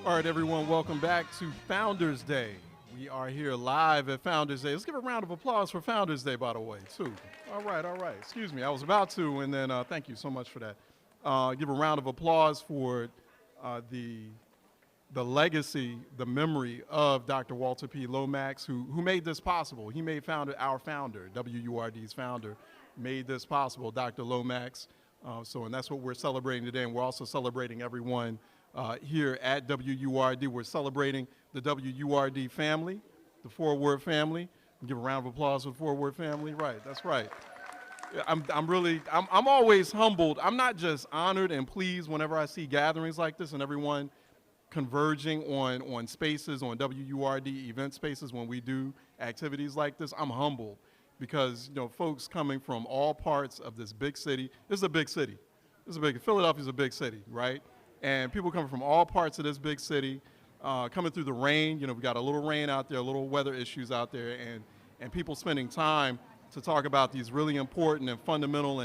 All right, everyone, welcome back to Founders Day. We are here live at Founders Day. Let's give a round of applause for Founders Day, by the way, too. All right. Excuse me, I was about to, and then thank you so much for that. Give a round of applause for the legacy, the memory of Dr. Walter P. Lomax, who made this possible. He made our founder, WURD's founder, made this possible, Dr. Lomax. And that's what we're celebrating today, and we're also celebrating everyone here at WURD. We're celebrating the WURD family, the Forward family. Give a round of applause for the Forward family. Right, that's right. I'm always humbled. I'm not just honored and pleased whenever I see gatherings like this and everyone converging on spaces, on WURD event spaces when we do activities like this. I'm humbled because, folks coming from all parts of this big city. This is a big city. Philadelphia's a big city, right? And people coming from all parts of this big city, coming through the rain. We got a little rain out there, a little weather issues out there, and people spending time to talk about these really important and fundamental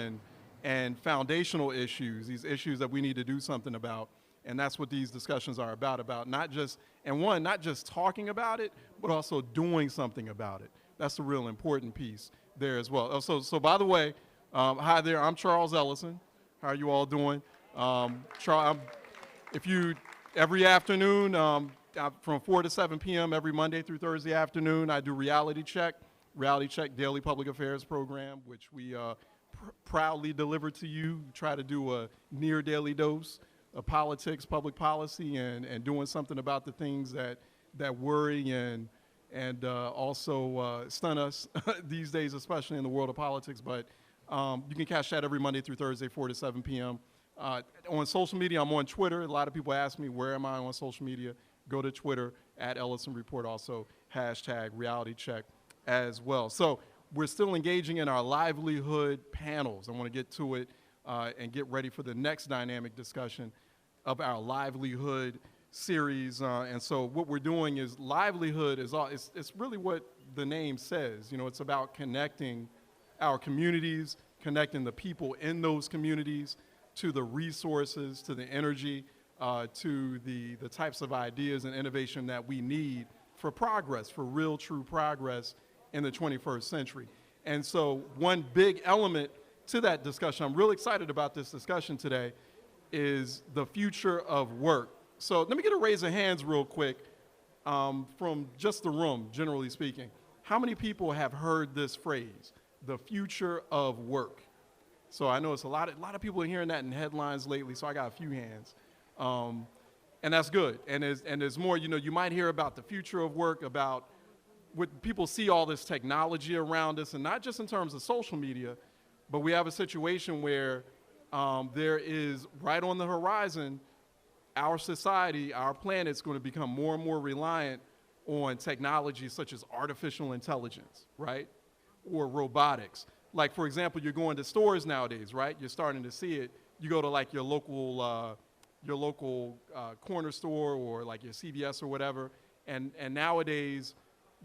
and foundational issues, these issues that we need to do something about. And that's what these discussions are about not just talking about it, but also doing something about it. That's the real important piece there as well. So by the way, hi there, I'm Charles Ellison. How are you all doing? Every afternoon, from 4 to 7 p.m. every Monday through Thursday afternoon, I do Reality Check daily public affairs program, which we proudly deliver to you. Try to do a near daily dose of politics, public policy, and doing something about the things that worry and also stun us these days, especially in the world of politics. But you can catch that every Monday through Thursday, 4 to 7 p.m. On social media, I'm on Twitter. A lot of people ask me, where am I on social media? Go to Twitter, at Ellison Report, also hashtag Reality Check as well. So we're still engaging in our livelihood panels. I want to get to it and get ready for the next dynamic discussion of our livelihood series. And so what we're doing is livelihood it's really what the name says. It's about connecting our communities, connecting the people in those communities to the resources, to the energy, to the types of ideas and innovation that we need for progress, for real, true progress in the 21st century. And so one big element to that discussion, I'm really excited about this discussion today, is the future of work. So let me get a raise of hands real quick from just the room, generally speaking. How many people have heard this phrase, the future of work? So I know it's a lot of people are hearing that in headlines lately, so I got a few hands. And that's good. And there's more, you might hear about the future of work, about what people see all this technology around us, and not just in terms of social media, but we have a situation where there is right on the horizon, our society, our planet's going to become more and more reliant on technology such as artificial intelligence, right? Or robotics. Like, for example, you're going to stores nowadays, right? You're starting to see it. You go to like your local corner store or like your CVS or whatever, and nowadays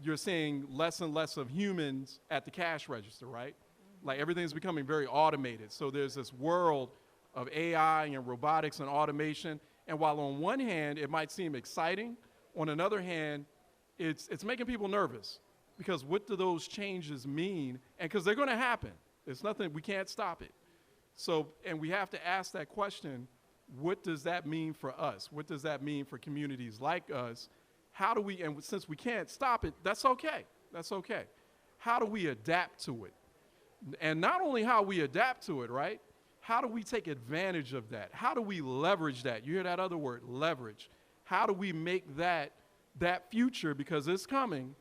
you're seeing less and less of humans at the cash register, right? Like everything's becoming very automated. So there's this world of AI and robotics and automation. And while on one hand it might seem exciting, on another hand, it's making people nervous. Because what do those changes mean? And because they're going to happen. It's nothing, we can't stop it. So, and we have to ask that question, what does that mean for us? What does that mean for communities like us? How do we, and since we can't stop it, that's okay. That's okay. How do we adapt to it? And not only how we adapt to it, right? How do we take advantage of that? How do we leverage that? You hear that other word, leverage. How do we make that future, because it's coming,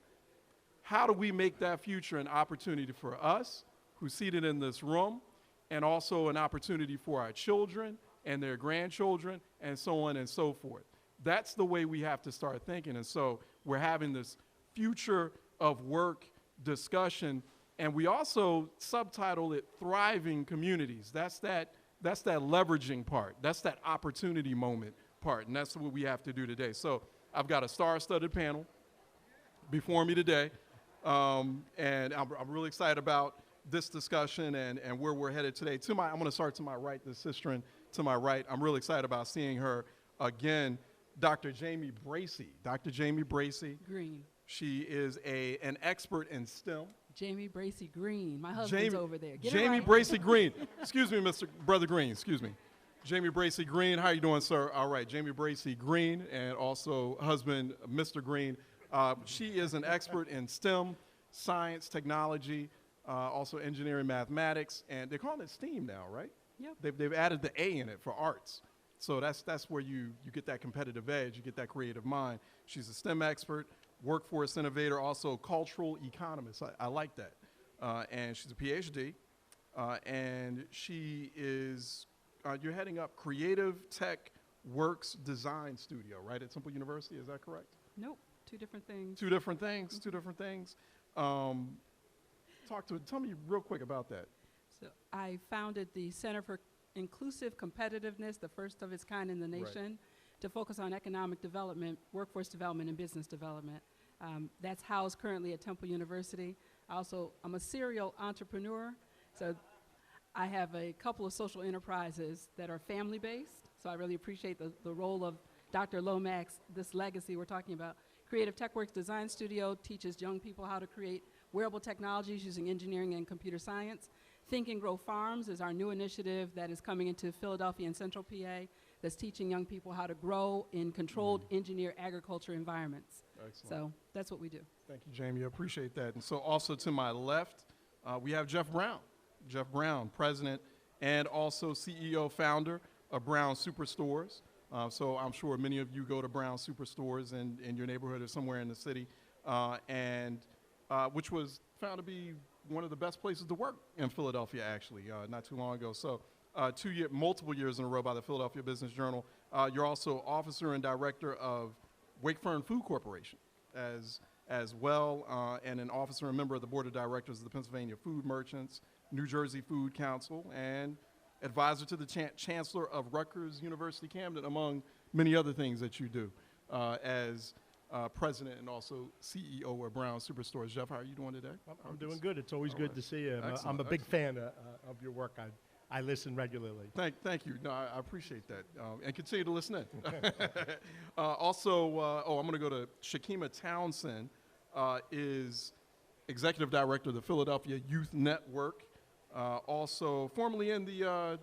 how do we make that future an opportunity for us who's seated in this room, and also an opportunity for our children and their grandchildren, and so on and so forth? That's the way we have to start thinking. And so we're having this future of work discussion, and we also subtitle it Thriving Communities. That's that leveraging part. That's that opportunity moment part, and that's what we have to do today. So I've got a star-studded panel before me today. And I'm really excited about this discussion and where we're headed today. I'm going to start to my right, the sister to my right. I'm really excited about seeing her again Dr. Jamie Bracey. Dr. Jamie Bracey. Green. She is an expert in STEM. Jamie Bracey Green. My husband's over there. Get Jamie it right. Bracey Green. Excuse me, Brother Green. Excuse me. Jamie Bracey Green. How you doing, sir? All right. Jamie Bracey Green, and also husband, Mr. Green. She is an expert in STEM, science, technology, also engineering, mathematics, and they're calling it STEAM now, right? Yep. They've added the A in it for arts. So that's where you get that competitive edge, you get that creative mind. She's a STEM expert, workforce innovator, also cultural economist. I like that. And she's a PhD, and she is, you're heading up Creative Tech Works Design Studio, right, at Temple University, is that correct? Nope, two different things. Two different things, two different things. Tell me real quick about that. So I founded the Center for Inclusive Competitiveness, the first of its kind in the nation, to focus on economic development, workforce development, and business development. That's housed currently at Temple University. I'm a serial entrepreneur, so I have a couple of social enterprises that are family-based, so I really appreciate the role of Dr. Lomax, this legacy we're talking about. Creative Tech Works Design Studio teaches young people how to create wearable technologies using engineering and computer science. Think and Grow Farms is our new initiative that is coming into Philadelphia and Central PA that's teaching young people how to grow in controlled engineer agriculture environments. Excellent. So that's what we do. Thank you, Jamie. I appreciate that. And so also to my left, we have Jeff Brown. Jeff Brown, president and also CEO, founder of Brown Superstores. So I'm sure many of you go to Brown Superstores in your neighborhood or somewhere in the city, which was found to be one of the best places to work in Philadelphia, actually, not too long ago. So multiple years in a row by the Philadelphia Business Journal. You're also officer and director of Wakefern Food Corporation as well, and an officer and member of the board of directors of the Pennsylvania Food Merchants, New Jersey Food Council, and advisor to the Chancellor of Rutgers University Camden, among many other things that you do as president and also CEO of Brown Superstores. Jeff, how are you doing today? I'm doing good. It's always good to see you. I'm a big fan of your work. I listen regularly. Thank you. No, I appreciate that. And continue to listen in. Also, I'm going to go to Chekemma Townsend, is executive director of the Philadelphia Youth Network. Also, formerly in the,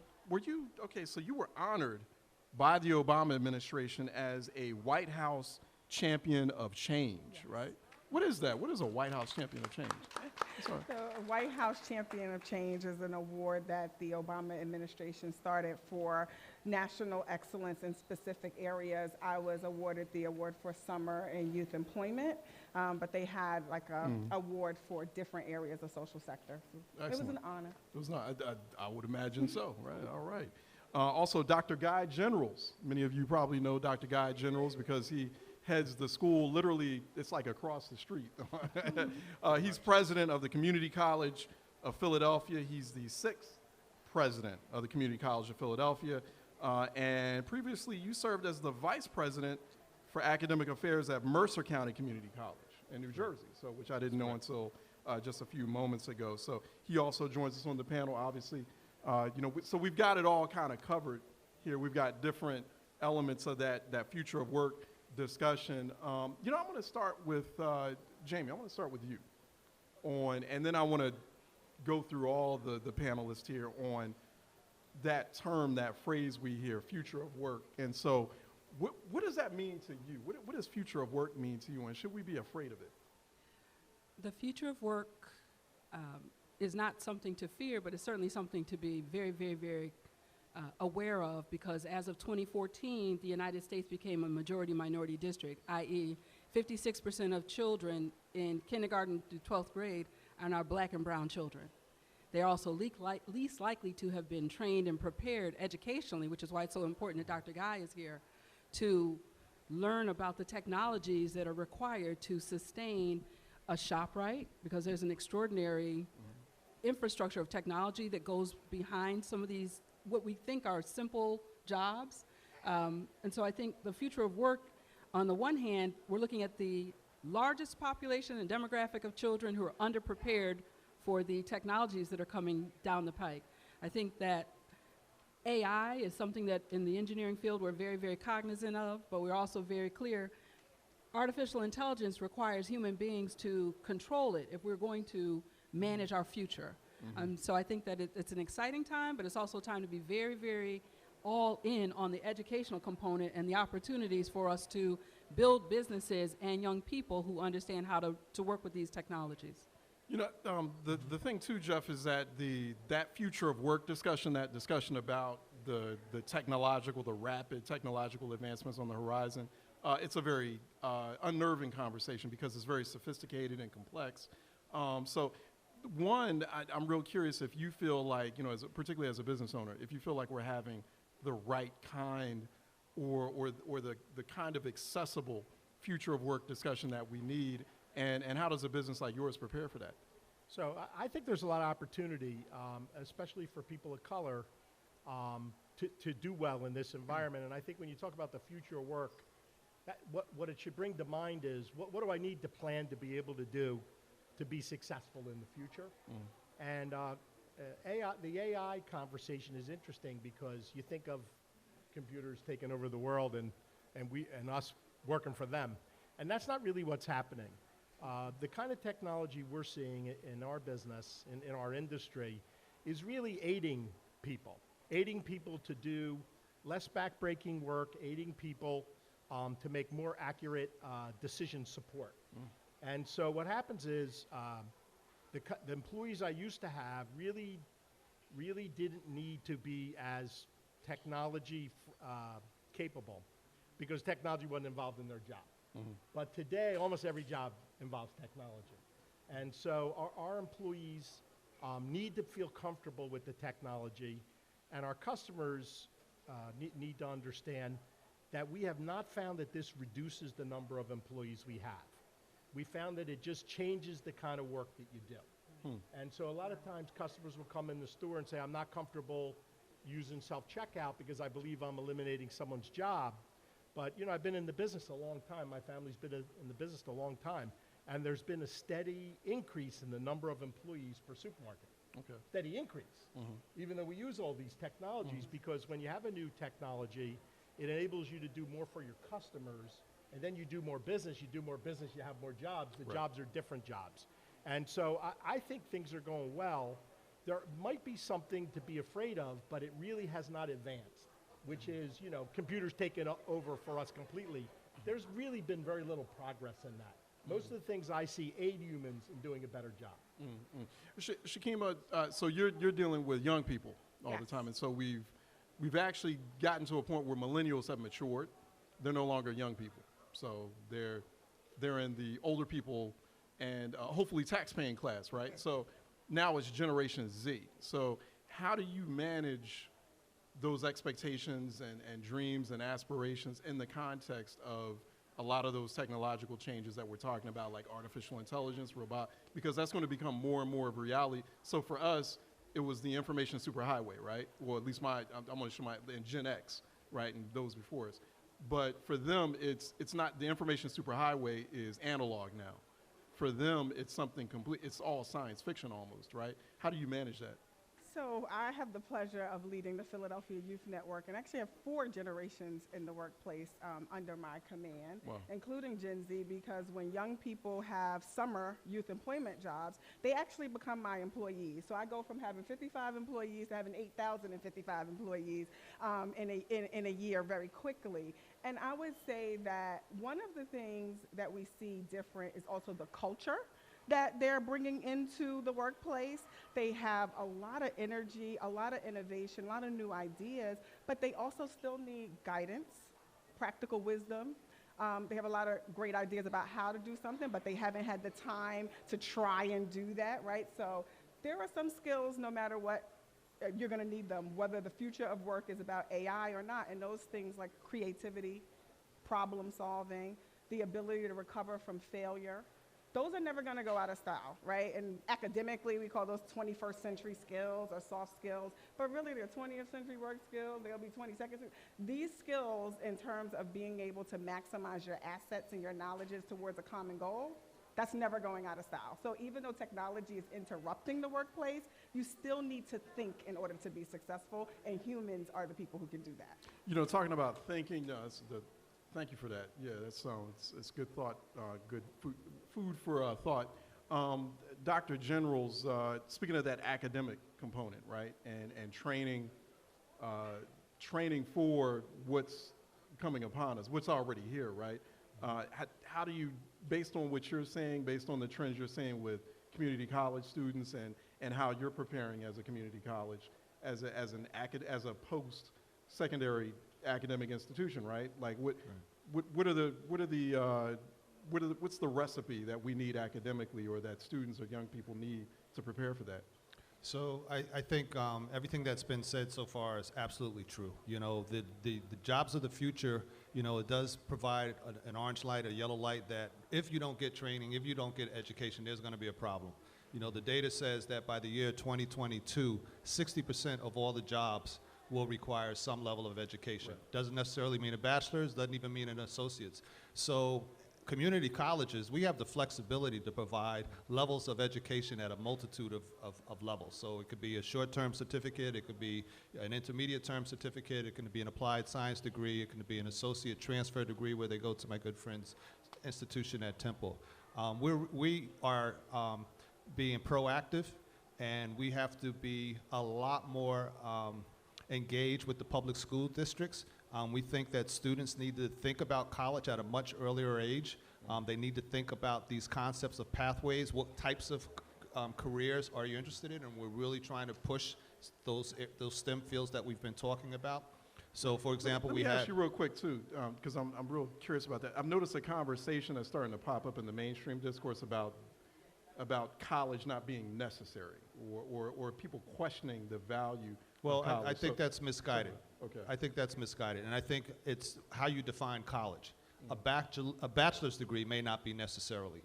so you were honored by the Obama administration as a White House Champion of Change, yes. Right? What is that? What is a White House Champion of Change? Sorry. The White House Champion of Change is an award that the Obama administration started for national excellence in specific areas. I was awarded the award for summer and youth employment, but they had like a award for different areas of social sector. Excellent. It was an honor. It was not. I would imagine so. Right. All right. Also, Dr. Guy Generals. Many of you probably know Dr. Guy Generals because he heads the school literally, it's like across the street. He's president of the Community College of Philadelphia. He's the 6th president of the Community College of Philadelphia. And previously, you served as the vice president for academic affairs at Mercer County Community College in New Jersey, so which I didn't know until just a few moments ago. So he also joins us on the panel, obviously. So we've got it all kind of covered here. We've got different elements of that future of work discussion. I'm going to start with Jamie. I want to start with you and then I want to go through all the panelists here on that term, that phrase we hear, future of work. And so what does that mean to you? What does future of work mean to you, and should we be afraid of it? The future of work is not something to fear, but it's certainly something to be very, very, very aware of, because as of 2014, the United States became a majority minority district, i.e. 56% of children in kindergarten through 12th grade are now black and brown children. They're also least likely to have been trained and prepared educationally, which is why it's so important that Dr. Guy is here, to learn about the technologies that are required to sustain a ShopRite, because there's an extraordinary infrastructure of technology that goes behind some of these what we think are simple jobs. And so I think the future of work, on the one hand, we're looking at the largest population and demographic of children who are underprepared for the technologies that are coming down the pike. I think that AI is something that in the engineering field we're very, very cognizant of, but we're also very clear. Artificial intelligence requires human beings to control it if we're going to manage our future. So I think that it's an exciting time, but it's also time to be very, very all in on the educational component and the opportunities for us to build businesses and young people who understand how to work with these technologies. You know, the thing too, Jeff, is that that future of work discussion, that discussion about the rapid technological advancements on the horizon, it's a very unnerving conversation because it's very sophisticated and complex. So one, I'm real curious if you feel like, you know, particularly as a business owner, if you feel like we're having the right kind or the kind of accessible future of work discussion that we need, and how does a business like yours prepare for that? So I think there's a lot of opportunity, especially for people of color, to do well in this environment. And I think when you talk about the future of work, what it should bring to mind is, what do I need to plan to be able to do to be successful in the future? And the AI conversation is interesting because you think of computers taking over the world and us working for them. And that's not really what's happening. The kind of technology we're seeing in our business, in our industry, is really aiding people to do less backbreaking work, aiding people to make more accurate decision support. And so what happens is the employees I used to have really didn't need to be as technology capable because technology wasn't involved in their job. But today, almost every job involves technology. And so our employees need to feel comfortable with the technology, and our customers need to understand that we have not found that this reduces the number of employees we have. We found that it just changes the kind of work that you do. And so a lot of times customers will come in the store and say, I'm not comfortable using self-checkout because I believe I'm eliminating someone's job. But you know, I've been in the business a long time. My family's been in the business a long time. And there's been a steady increase in the number of employees per supermarket. Okay. Steady increase, even though we use all these technologies, because when you have a new technology, it enables you to do more for your customers, and then you do more business, you have more jobs. The jobs are different jobs. And so I think things are going well. There might be something to be afraid of, but it really has not advanced, which is, you know, computers taking over for us completely. There's really been very little progress in that. Most of the things I see aid humans in doing a better job. Chekemma, so you're dealing with young people all the time, and so we've actually gotten to a point where millennials have matured. They're no longer young people, so they're in the older people and hopefully tax-paying class, right? So now it's Generation Z. So how do you manage those expectations and dreams and aspirations in the context of a lot of those technological changes that we're talking about, like artificial intelligence, robot, because that's going to become more and more of reality. So for us, it was the information superhighway, right? Well, at least I'm going to show in Gen X, right, and those before us. But for them, it's not, the information superhighway is analog now. For them, it's something complete, it's all science fiction almost, right? How do you manage that? So I have the pleasure of leading the Philadelphia Youth Network, and actually have 4 generations in the workplace under my command, including Gen Z, because when young people have summer youth employment jobs, they actually become my employees. So I go from having 55 employees to having 8,055 employees in a year very quickly. And I would say that one of the things that we see different is also the culture that they're bringing into the workplace. They have a lot of energy, a lot of innovation, a lot of new ideas, but they also still need guidance, practical wisdom. They have a lot of great ideas about how to do something, but they haven't had the time to try and do that, right? So there are some skills, no matter what, you're gonna need them, whether the future of work is about AI or not, and those things like creativity, problem solving, the ability to recover from failure, those are never going to go out of style, right? And academically, we call those 21st century skills or soft skills, but really they're 20th century work skills, they'll be 22nd century. These skills, in terms of being able to maximize your assets and your knowledges towards a common goal, That's never going out of style. So even though technology is interrupting the workplace, you still need to think in order to be successful, and humans are the people who can do that. You know, talking about thinking, thank you for that. Yeah, it's good thought, good food for thought. Dr. Generals, speaking of that academic component, right, and training for what's coming upon us, what's already here, right? How do you, based on what you're saying, based on the trends you're seeing with community college students and how you're preparing as a community college, as a post-secondary academic institution, right? Like what's the recipe that we need academically, or that students or young people need to prepare for that? So I think everything that's been said so far is absolutely true. You know, the jobs of the future, you know, it does provide an orange light, a yellow light, that if you don't get training, if you don't get education, there's going to be a problem. You know, the data says that by the year 2022, 60% of all the jobs will require some level of education. Right. Doesn't necessarily mean a bachelor's, doesn't even mean an associate's. So community colleges, we have the flexibility to provide levels of education at a multitude of levels. So it could be a short-term certificate, it could be an intermediate term certificate, it can be an applied science degree, it can be an associate transfer degree where they go to my good friend's institution at Temple. We are being proactive, and we have to be a lot more engaged with the public school districts. We think that students need to think about college at a much earlier age. They need to think about these concepts of pathways. What types of careers are you interested in? And we're really trying to push those STEM fields that we've been talking about. So, for example, Let me ask you real quick, too, because I'm real curious about that. I've noticed a conversation that's starting to pop up in the mainstream discourse about college not being necessary, or people questioning the value of college. I think that's misguided. Okay. I think that's misguided, and I think it's how you define college. A bachelor's degree may not be necessary,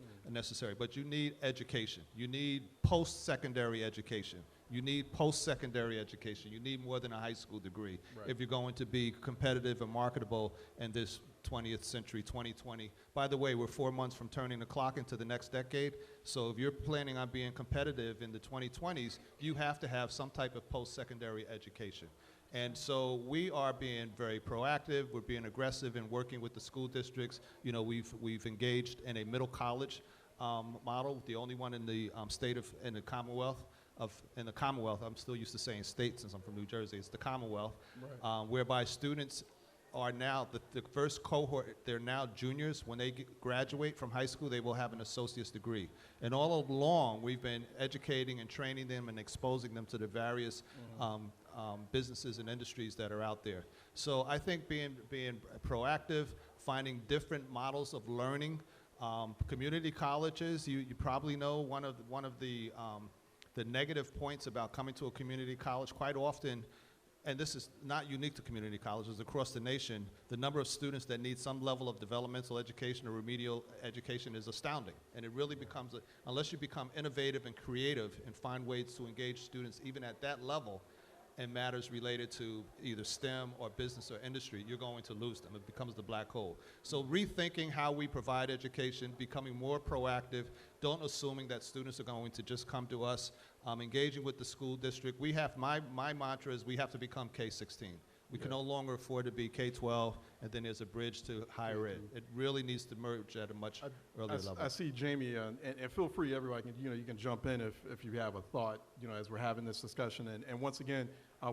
but you need education. You need post-secondary education. You need post-secondary education. You need more than a high school degree if you're going to be competitive and marketable in this 20th century, 2020. By the way, we're 4 months from turning the clock into the next decade, so if you're planning on being competitive in the 2020s, you have to have some type of post-secondary education. And so we are being very proactive. We're being aggressive in working with the school districts. You know, we've engaged in a middle college model, the only one in the in the Commonwealth. I'm still used to saying state since I'm from New Jersey. It's the Commonwealth, whereby students are now, the first cohort, they're now juniors. When they graduate from high school, they will have an associate's degree. And all along, we've been educating and training them and exposing them to the various businesses and industries that are out there. So I think being proactive, finding different models of learning. Community colleges, you probably know one of the negative points about coming to a community college quite often, and this is not unique to community colleges across the nation, the number of students that need some level of developmental education or remedial education is astounding. And it really becomes, unless you become innovative and creative and find ways to engage students even at that level in matters related to either STEM or business or industry, you're going to lose them. It becomes the black hole. So rethinking how we provide education, becoming more proactive, don't assuming that students are going to just come to us, engaging with the school district. We have, my mantra is we have to become K-16. We can no longer afford to be K-12, and then there's a bridge to higher ed. It really needs to merge at a much earlier level. I see Jamie, and feel free, everybody, you can jump in if you have a thought, as we're having this discussion. And once again,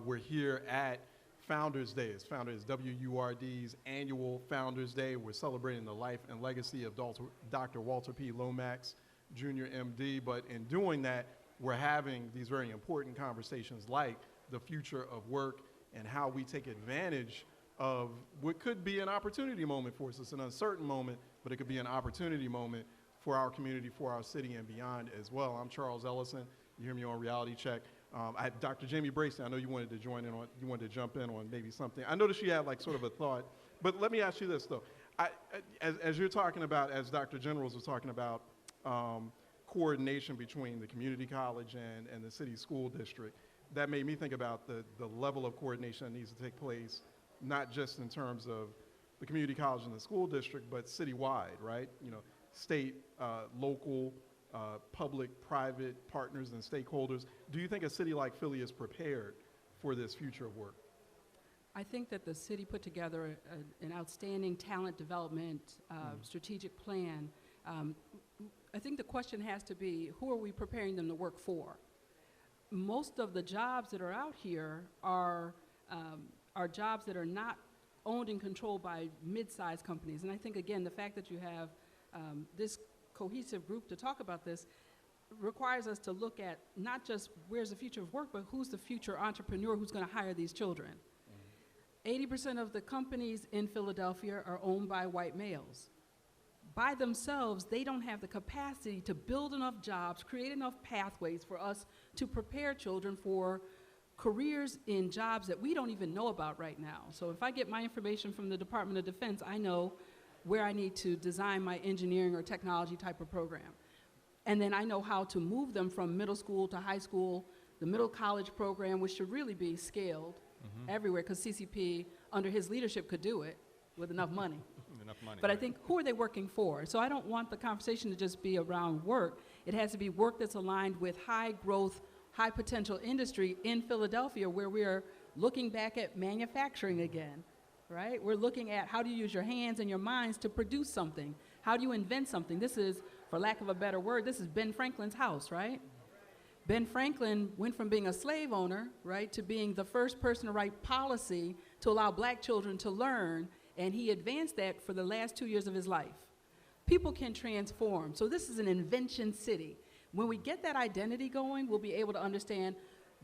we're here at Founders Day. It's WURD's annual Founders Day. We're celebrating the life and legacy of Dr. Walter P. Lomax, Jr., MD. But in doing that, we're having these very important conversations like the future of work and how we take advantage of what could be an opportunity moment for us. It's an uncertain moment, but it could be an opportunity moment for our community, for our city, and beyond as well. I'm Charles Ellison. You hear me on Reality Check. Dr. Jamie Bracey, I know you wanted to jump in on maybe something. I noticed you had like sort of a thought, but let me ask you this though. As you're talking about, as Dr. Generals was talking about, coordination between the community college and the city school district, that made me think about the level of coordination that needs to take place, not just in terms of the community college and the school district, but citywide, right? state, local, public, private partners and stakeholders. Do you think a city like Philly is prepared for this future of work? I think that the city put together an outstanding talent development strategic plan. I think the question has to be, who are we preparing them to work for? Most of the jobs that are out here are jobs that are not owned and controlled by mid-sized companies. And I think, again, the fact that you have this cohesive group to talk about this requires us to look at not just where's the future of work, but who's the future entrepreneur who's going to hire these children. 80% of the companies in Philadelphia are owned by white males. By themselves, they don't have the capacity to build enough jobs, create enough pathways for us to prepare children for careers in jobs that we don't even know about right now. So if I get my information from the Department of Defense, I know where I need to design my engineering or technology type of program. And then I know how to move them from middle school to high school, the middle college program, which should really be scaled everywhere, because CCP, under his leadership, could do it with enough money. Enough money. But I think, who are they working for? So I don't want the conversation to just be around work. It has to be work that's aligned with high growth, high potential industry in Philadelphia, where we're looking back at manufacturing again, right? We're looking at how do you use your hands and your minds to produce something? How do you invent something? This is, for lack of a better word, this is Ben Franklin's house, right? Ben Franklin went from being a slave owner, right, to being the first person to write policy to allow black children to learn, and he advanced that for the last 2 years of his life. People can transform, so this is an invention city. When we get that identity going, we'll be able to understand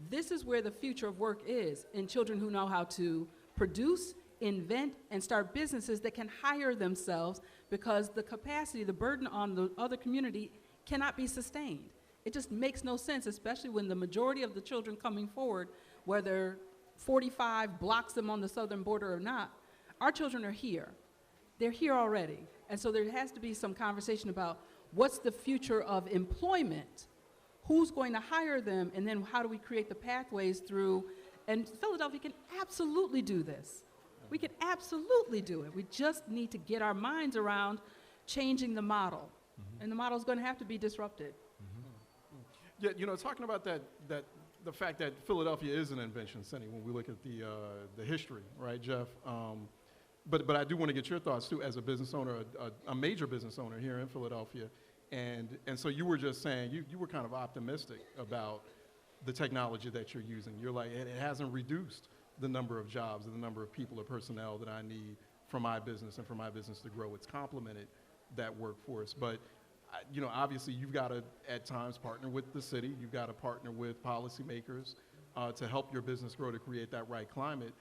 this is where the future of work is, in children who know how to produce, invent, and start businesses that can hire themselves, because the capacity, the burden on the other community cannot be sustained. It just makes no sense, especially when the majority of the children coming forward, whether 45 blocks them on the southern border or not, our children are here. They're here already. And so there has to be some conversation about what's the future of employment, who's going to hire them, and then how do we create the pathways through, and Philadelphia can absolutely do this. We can absolutely do it. We just need to get our minds around changing the model. And the model is going to have to be disrupted. Yeah, you know, talking about the fact that Philadelphia is an invention city when we look at the history, right, Jeff? But I do want to get your thoughts too, as a business owner, a major business owner here in Philadelphia, and so you were just saying you were kind of optimistic about the technology that you're using. You're like, it hasn't reduced the number of jobs and the number of people or personnel that I need for my business and for my business to grow. It's complemented that workforce, but you know, obviously you've got to at times partner with the city. You've got to partner with policymakers to help your business grow, to create that right climate.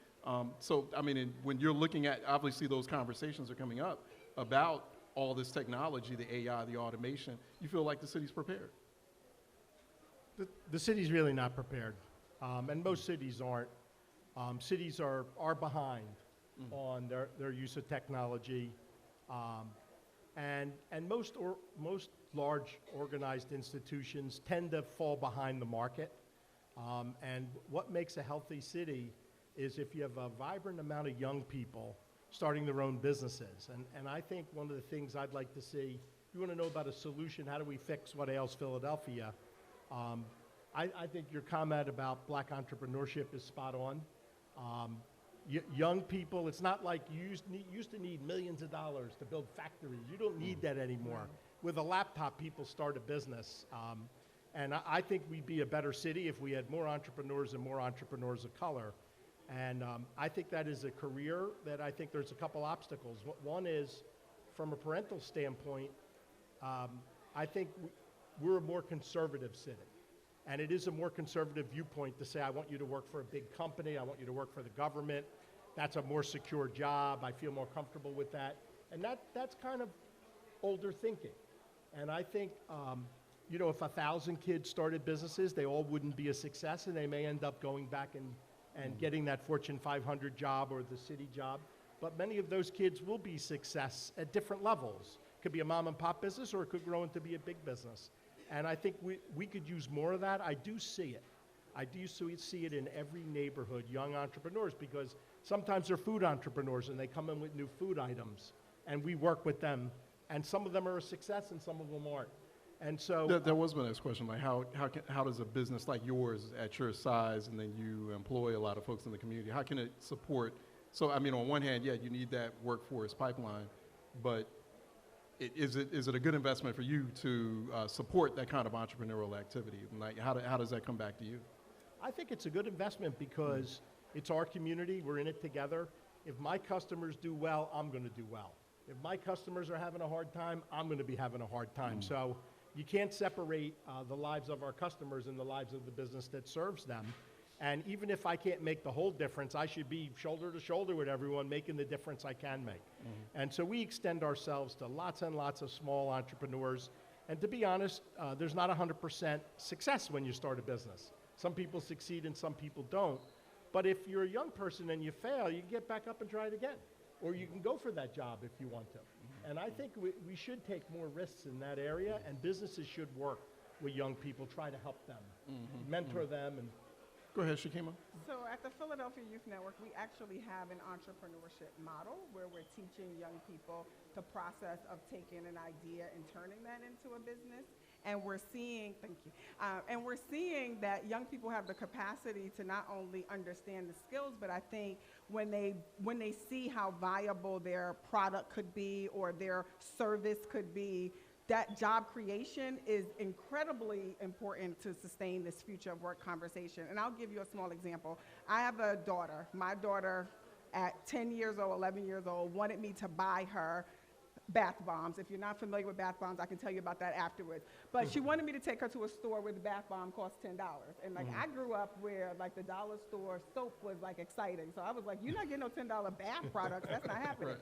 So, I mean, when you're looking at, obviously those conversations are coming up about all this technology, the AI, the automation, you feel like the city's prepared? The city's really not prepared, and most cities aren't. Cities are behind on their use of technology. And most large organized institutions tend to fall behind the market. And what makes a healthy city is if you have a vibrant amount of young people starting their own businesses. And I think one of the things I'd like to see, you want to know about a solution, how do we fix what ails Philadelphia? I think your comment about black entrepreneurship is spot on. Young people, it's not like you used to need millions of dollars to build factories. You don't need that anymore. With a laptop, people start a business. And I think we'd be a better city if we had more entrepreneurs and more entrepreneurs of color. And I think that is a career that I think there's a couple obstacles. One is, from a parental standpoint, I think we're a more conservative city. And it is a more conservative viewpoint to say, I want you to work for a big company, I want you to work for the government. That's a more secure job, I feel more comfortable with that. And that's kind of older thinking. And I think, you know, if 1,000 kids started businesses, they all wouldn't be a success, and they may end up going back and getting that Fortune 500 job or the city job. But many of those kids will be success at different levels. It could be a mom and pop business, or it could grow into be a big business. And I think we could use more of that. I do see it. I do see it in every neighborhood, young entrepreneurs, because sometimes they're food entrepreneurs and they come in with new food items, and we work with them And some of them are a success and some of them aren't. And so That was my next question. Like, how does a business like yours, at your size, and then you employ a lot of folks in the community, how can it support? So, I mean, on one hand, yeah, you need that workforce pipeline, but is it a good investment for you to support that kind of entrepreneurial activity? Like, how does that come back to you? I think it's a good investment because it's our community. We're in it together. If my customers do well, I'm going to do well. If my customers are having a hard time, I'm going to be having a hard time. So you can't separate the lives of our customers and the lives of the business that serves them. And even if I can't make the whole difference, I should be shoulder to shoulder with everyone making the difference I can make. And so we extend ourselves to lots and lots of small entrepreneurs. And to be honest, there's not 100% success when you start a business. Some people succeed and some people don't. But if you're a young person and you fail, you can get back up and try it again. Or you can go for that job if you want to. And I think we should take more risks in that area, and businesses should work with young people, try to help them, mentor them. And Go ahead, Chekemma. So at the Philadelphia Youth Network, we actually have an entrepreneurship model where we're teaching young people the process of taking an idea and turning that into a business. And we're seeing, thank you, and we're seeing that young people have the capacity to not only understand the skills, but I think when they see how viable their product could be or their service could be, that job creation is incredibly important to sustain this future of work conversation. And I'll give you a small example. I have a daughter. My daughter at 10 years old, 11 years old, wanted me to buy her bath bombs. If you're not familiar with bath bombs, I can tell you about that afterwards. But she wanted me to take her to a store where the bath bomb cost $10. And like I grew up where like the dollar store soap was like exciting. So I was like, you're not getting no $10 bath products. That's not happening.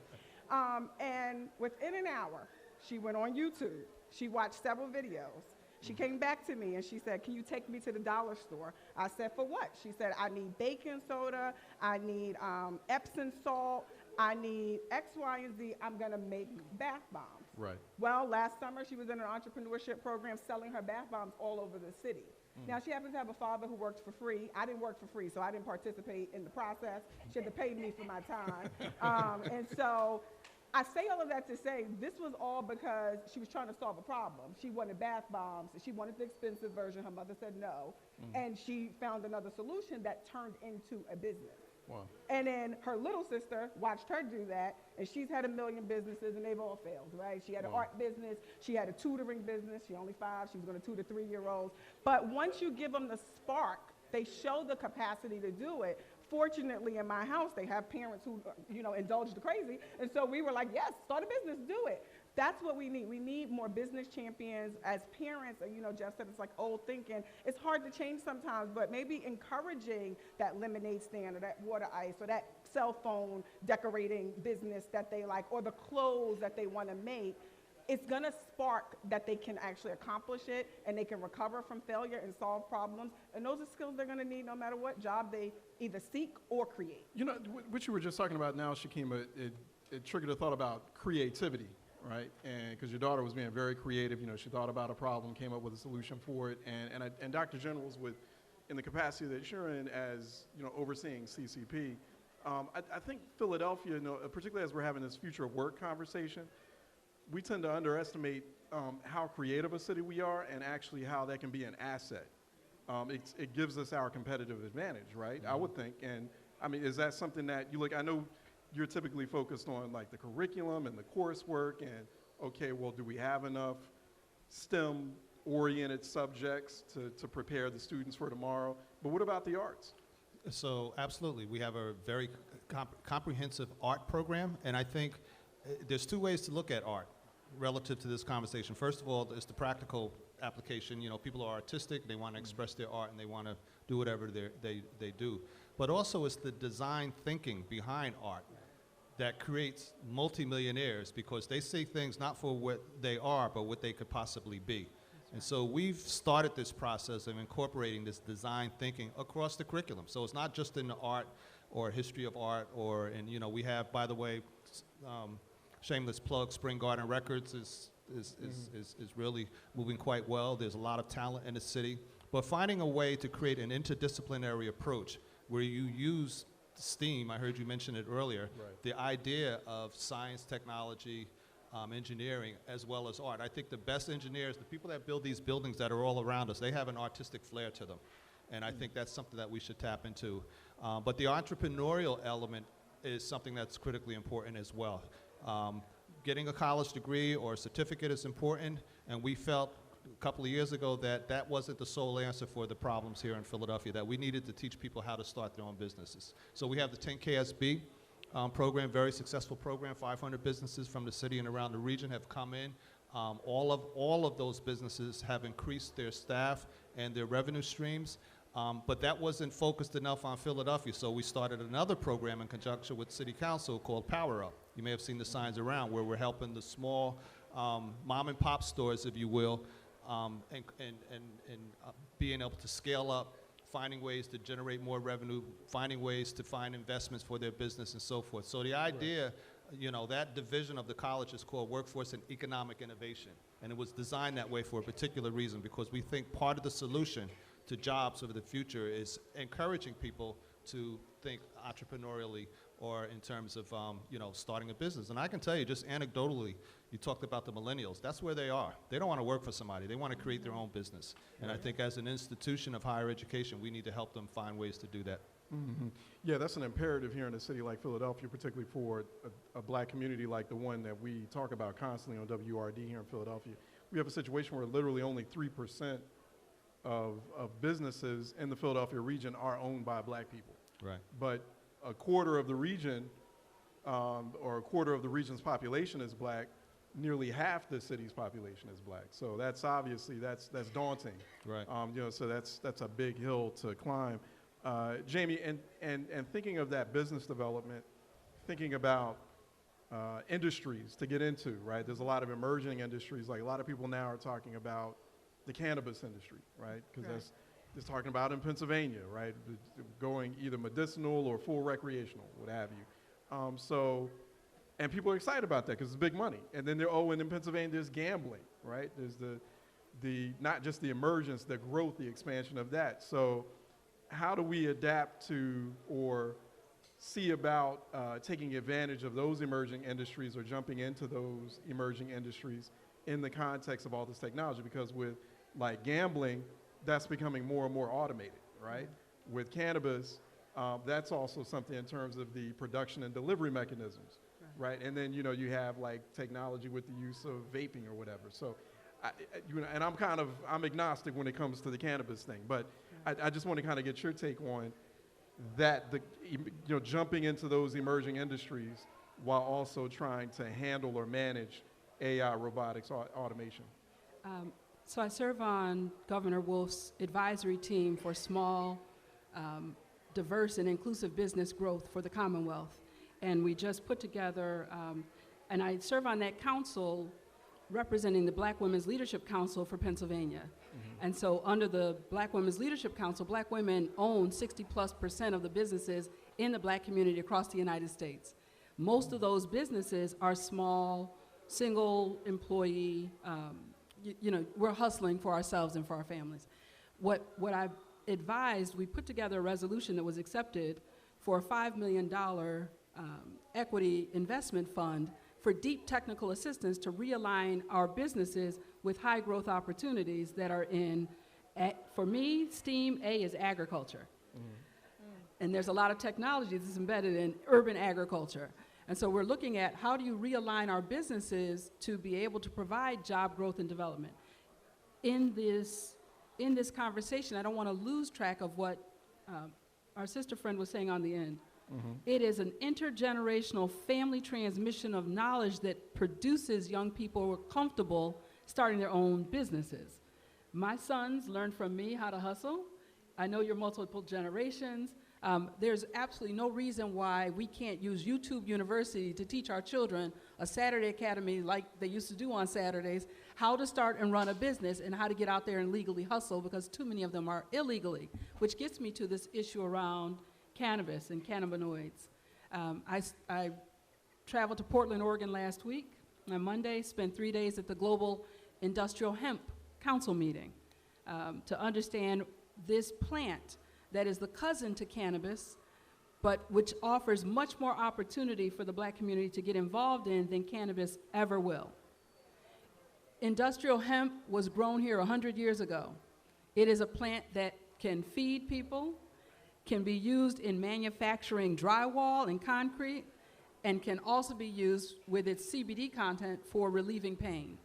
And within an hour, she went on YouTube. She watched several videos. She came back to me and she said, can you take me to the dollar store? I said, for what? She said, I need baking soda. I need Epsom salt. I need X, Y, and Z. I'm going to make bath bombs. Right. Well, last summer she was in an entrepreneurship program selling her bath bombs all over the city. Now, she happens to have a father who works for free. I didn't work for free, so I didn't participate in the process. She had to pay me for my time. And so I say all of that to say this was all because she was trying to solve a problem. She wanted bath bombs. She wanted the expensive version. Her mother said no. And she found another solution that turned into a business. Wow. And then her little sister watched her do that, and she's had a million businesses, and they've all failed, right? She had an art business. She had a tutoring business. She only 5. She was going to tutor 3-year-olds. But once you give them the spark, they show the capacity to do it. Fortunately, in my house, they have parents who, indulge the crazy. And so we were like, yes, start a business, do it. That's what we need. We need more business champions. As parents, Jeff said it's like old thinking. It's hard to change sometimes, but maybe encouraging that lemonade stand or that water ice or that cell phone decorating business that they like or the clothes that they want to make, it's going to spark that they can actually accomplish it and they can recover from failure and solve problems. And those are skills they're going to need no matter what job they either seek or create. What you were just talking about now, Chekemma, it triggered a thought about creativity. Right, and because your daughter was being very creative, she thought about a problem, came up with a solution for it, and Dr. Generals, in the capacity that you're in as overseeing CCP, I think Philadelphia, particularly as we're having this future of work conversation, we tend to underestimate how creative a city we are, and actually how that can be an asset. It gives us our competitive advantage, right? I would think, and I mean, is that something that you look? I know you're typically focused on like the curriculum and the coursework and, okay, well, do we have enough STEM-oriented subjects to prepare the students for tomorrow? But what about the arts? So absolutely, we have a very comprehensive art program, and I think there's 2 ways to look at art relative to this conversation. First of all, it's the practical application. People are artistic, they want to express their art, and they want to do whatever they do. But also it's the design thinking behind art that creates multimillionaires because they see things not for what they are, but what they could possibly be. And so we've started this process of incorporating this design thinking across the curriculum. So it's not just in the art or history of art we have, by the way, shameless plug, Spring Garden Records is really moving quite well. There's a lot of talent in the city. But finding a way to create an interdisciplinary approach where you use STEAM, I heard you mention it earlier, right. The idea of science, technology, engineering, as well as art. I think the best engineers, the people that build these buildings that are all around us, they have an artistic flair to them. And I think that's something that we should tap into. But the entrepreneurial element is something that's critically important as well. Getting a college degree or a certificate is important, and we felt a couple of years ago that that wasn't the sole answer for the problems here in Philadelphia, that we needed to teach people how to start their own businesses. So we have the 10KSB program, very successful program. 500 businesses from the city and around the region have come in. All of those businesses have increased their staff and their revenue streams, but that wasn't focused enough on Philadelphia, so we started another program in conjunction with City Council called Power Up. You may have seen the signs around where we're helping the small mom and pop stores, if you will, and being able to scale up, finding ways to generate more revenue, finding ways to find investments for their business and so forth. So the idea, you know, that division of the college is called Workforce and Economic Innovation. And it was designed that way for a particular reason, because we think part of the solution to jobs of the future is encouraging people to think entrepreneurially or in terms of, you know, starting a business. And I can tell you, just anecdotally, you talked about the millennials. That's where they are. They don't want to work for somebody. They want to create their own business. And I think as an institution of higher education, we need to help them find ways to do that. Mm-hmm. Yeah, that's an imperative here in a city like Philadelphia, particularly for a black community like the one that we talk about constantly on WRD here in Philadelphia. We have a situation where literally only 3% of businesses in the Philadelphia region are owned by black people. Right. But a quarter of the region, or a quarter of the region's population is black. Nearly half the city's population is black. So that's obviously, that's daunting. Right. You know, so that's a big hill to climb. Jamie, and thinking of that business development, thinking about industries to get into, right? There's a lot of emerging industries. Like a lot of people now are talking about the cannabis industry, right? Because that's talking about in Pennsylvania, right? Going either medicinal or full recreational, what have you. And people are excited about that because it's big money. And then and in Pennsylvania there's gambling, right? There's the not just the emergence, the growth, the expansion of that. So how do we adapt to or see about taking advantage of those emerging industries or jumping into those emerging industries in the context of all this technology? Because with like gambling, that's becoming more and more automated, right? With cannabis, that's also something in terms of the production and delivery mechanisms, right? And then, you know, you have like technology with the use of vaping or whatever. So, and I'm agnostic when it comes to the cannabis thing, but I just want to kind of get your take on that, you know, jumping into those emerging industries while also trying to handle or manage AI, robotics, automation. So I serve on Governor Wolf's advisory team for small, diverse and inclusive business growth for the Commonwealth. And we just put together, and I serve on that council representing the Black Women's Leadership Council for Pennsylvania. Mm-hmm. And so under the Black Women's Leadership Council, black women own 60+% of the businesses in the black community across the United States. Most of those businesses are small, single employee, you know, we're hustling for ourselves and for our families. What I advised, we put together a resolution that was accepted for a $5 million equity investment fund for deep technical assistance to realign our businesses with high growth opportunities that are in, for me, STEAM A is agriculture. And there's a lot of technology that's embedded in urban agriculture. And so we're looking at how do you realign our businesses to be able to provide job growth and development. In this conversation, I don't want to lose track of what our sister friend was saying on the end. Mm-hmm. It is an intergenerational family transmission of knowledge that produces young people who are comfortable starting their own businesses. My sons learned from me how to hustle. I know you're multiple generations. There's absolutely no reason why we can't use YouTube University to teach our children a Saturday academy like they used to do on Saturdays, how to start and run a business and how to get out there and legally hustle, because too many of them are illegally, which gets me to this issue around cannabis and cannabinoids. I traveled to Portland, Oregon last week on Monday, spent 3 days at the Global Industrial Hemp Council meeting to understand this plant that is the cousin to cannabis, but which offers much more opportunity for the black community to get involved in than cannabis ever will. Industrial hemp was grown here 100 years ago. It is a plant that can feed people, can be used in manufacturing drywall and concrete, and can also be used with its CBD content for relieving pain.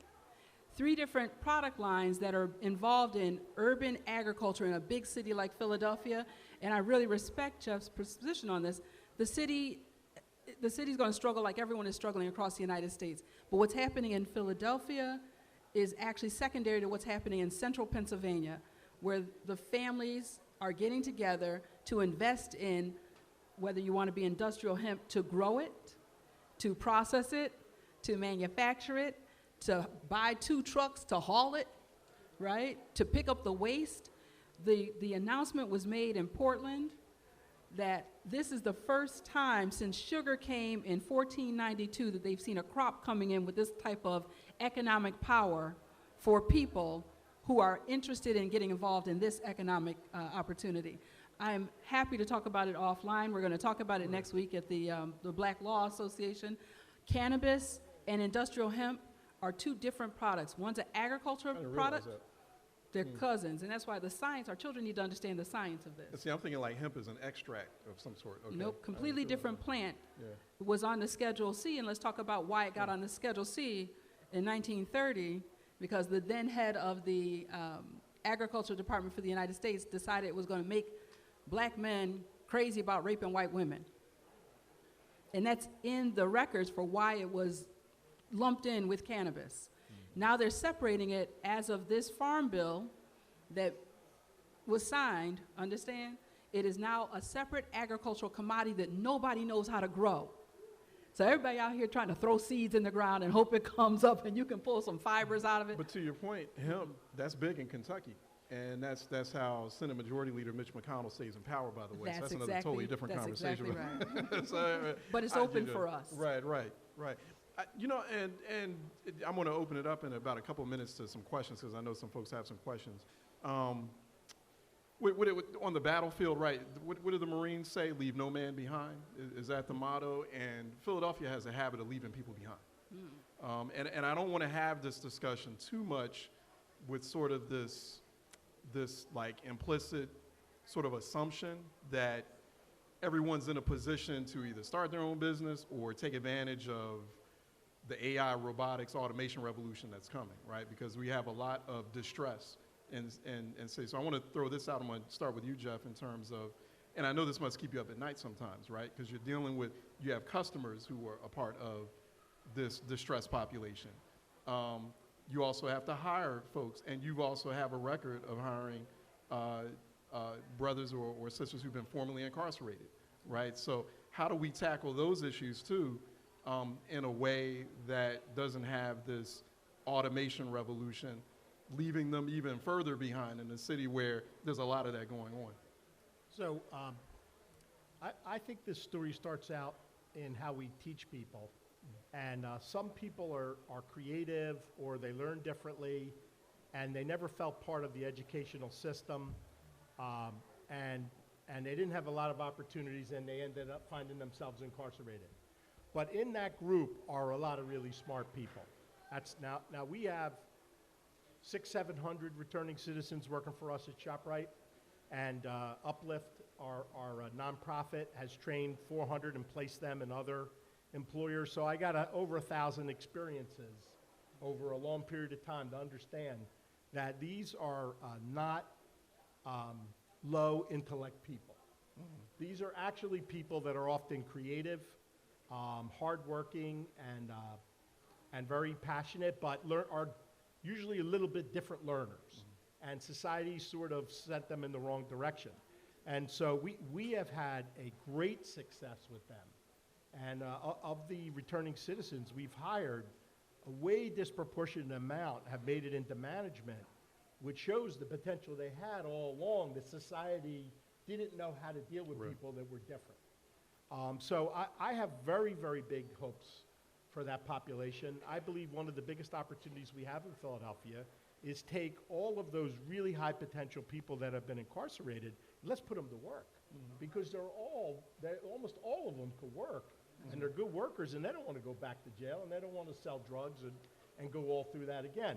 3 different product lines that are involved in urban agriculture in a big city like Philadelphia, and I really respect Jeff's position on this. The city's going to struggle like everyone is struggling across the United States. But what's happening in Philadelphia is actually secondary to what's happening in central Pennsylvania, where the families are getting together to invest in, whether you want to be industrial hemp, to grow it, to process it, to manufacture it, to buy 2 trucks to haul it, right? To pick up the waste. The announcement was made in Portland that this is the first time since sugar came in 1492 that they've seen a crop coming in with this type of economic power for people who are interested in getting involved in this economic opportunity. I'm happy to talk about it offline. We're going to talk about it next week at the Black Law Association. Cannabis and industrial hemp are 2 different products. One's an agricultural product. They're cousins, and that's why the science, our children need to understand the science of this. See, I'm thinking like hemp is an extract of some sort. Okay. Nope, completely different plant. Yeah. Was on the Schedule C, and let's talk about why it got on the Schedule C in 1930, because the then head of the Agriculture Department for the United States decided it was going to make black men crazy about raping white women. And that's in the records for why it was lumped in with cannabis. Now they're separating it as of this farm bill that was signed, understand? It is now a separate agricultural commodity that nobody knows how to grow. So everybody out here trying to throw seeds in the ground and hope it comes up and you can pull some fibers out of it. But to your point, hemp, that's big in Kentucky. And that's how Senate Majority Leader Mitch McConnell stays in power, by the way. So that's another totally different conversation. Exactly right. So, but it's open for us. Right. You know, and I'm going to open it up in about a couple of minutes to some questions, because I know some folks have some questions. On the battlefield, right, what do the Marines say? Leave no man behind? Is that the motto? And Philadelphia has a habit of leaving people behind. And I don't want to have this discussion too much with sort of this like implicit sort of assumption that everyone's in a position to either start their own business or take advantage of the AI, robotics, automation revolution that's coming, right? Because we have a lot of distress and say, so I want to throw this out. I'm going to start with you, Jeff, in terms of, and I know this must keep you up at night sometimes, right? Because you're dealing with, you have customers who are a part of this distressed population. You also have to hire folks, and you also have a record of hiring brothers or sisters who've been formerly incarcerated, right? So how do we tackle those issues too in a way that doesn't have this automation revolution, leaving them even further behind in a city where there's a lot of that going on? So I think this story starts out in how we teach people. And some people are creative, or they learn differently, and they never felt part of the educational system, and they didn't have a lot of opportunities, and they ended up finding themselves incarcerated. But in that group are a lot of really smart people. That's now we have 600-700 returning citizens working for us at ShopRite, and Uplift, our nonprofit, has trained 400 and placed them in other employers. So I got over 1,000 experiences over a long period of time to understand that these are not low intellect people. Mm-hmm. These are actually people that are often creative, hardworking, and very passionate, but are usually a little bit different learners. Mm-hmm. And society sort of sent them in the wrong direction. And so we have had a great success with them. And of the returning citizens we've hired, a way disproportionate amount have made it into management, which shows the potential they had all along, that society didn't know how to deal with people that were different. So I have very, very big hopes for that population. I believe one of the biggest opportunities we have in Philadelphia is take all of those really high potential people that have been incarcerated, let's put them to work. Because almost all of them could work, and they're good workers, and they don't want to go back to jail, and they don't want to sell drugs and go all through that again.